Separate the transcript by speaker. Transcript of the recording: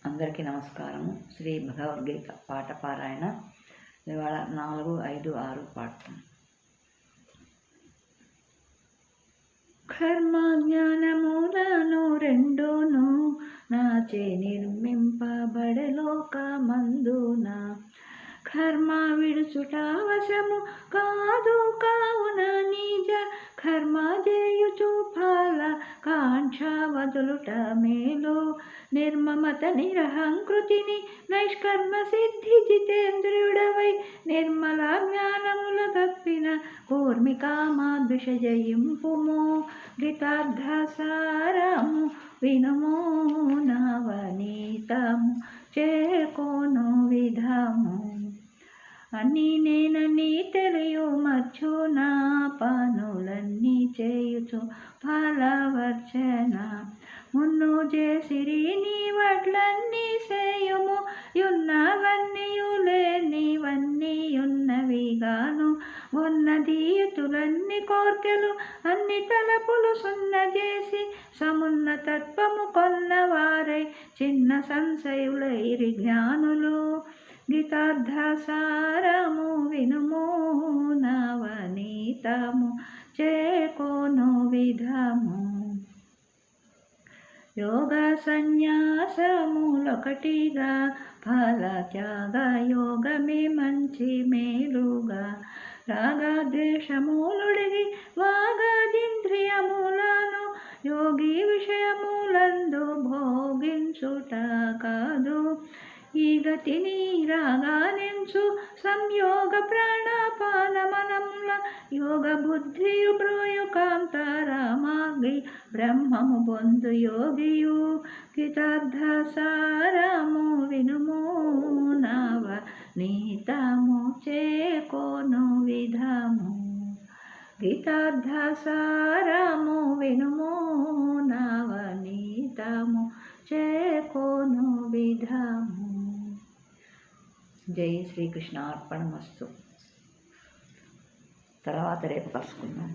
Speaker 1: అందరికీ నమస్కారము. శ్రీ భగవద్గీత పాట పారాయణ ఇవాళ 4, 5, 6 పాడుతాం. కర్మ జ్ఞానములను రెండును నాచే నిర్మింపబడలోకమందున కర్మ విడుచుట వశము కాదు కావున నిజ కర్మ చేయుచు ఫల కాంక్ష వదులుట మేలు నిర్మమత నిరహంకృతిని నైష్కర్మ సిద్ధి జితేంద్రియుడవై నిర్మల జ్ఞానముల తప్పిన కూర్మికామాద్విష జయింపుము గీతార్థసారము వినుము నవనీతము చేకోను విధము అన్నీ నేనని తెలియు మర్చున పనులన్నీ చేయుచు ఫలవర్చన మున్ను చేసిరి నీ వడ్లన్నీ సేయుము యున్నవన్నీయులేనివన్నీ ఉన్నవిగాను ఉన్నదీయుతులన్నీ కోర్కెలు అన్ని తలపులు సున్న చేసి సమున్న తత్వము కొన్నవారై చిన్న సంశయులైరి జ్ఞానులు గీతార్థసారము వినుము నవనీతము చేకోను విధము యోగ సన్యాసములొకటిగా ఫల త్యాగ యోగమే మంచి మేలుగా రాగద్వేషములుడిగి వాగదింద్రియములను యోగి విషయములందు భోగించుట కాదు ఈ గతిని రాగానించు సంయోగ ప్రాణాపానమనముల యోగ బుద్ధియు బ్రూయు కాంతారామాగి బ్రహ్మము బొందు యోగియు గీతార్థసారము వినుము నవనీతము చేకోను విధము గీతార్థసారము వినుము నవనీతము చేకోను విధము. జై శ్రీకృష్ణ అర్పణమస్తు. తర్వాత రేపు కలుసుకుందాం.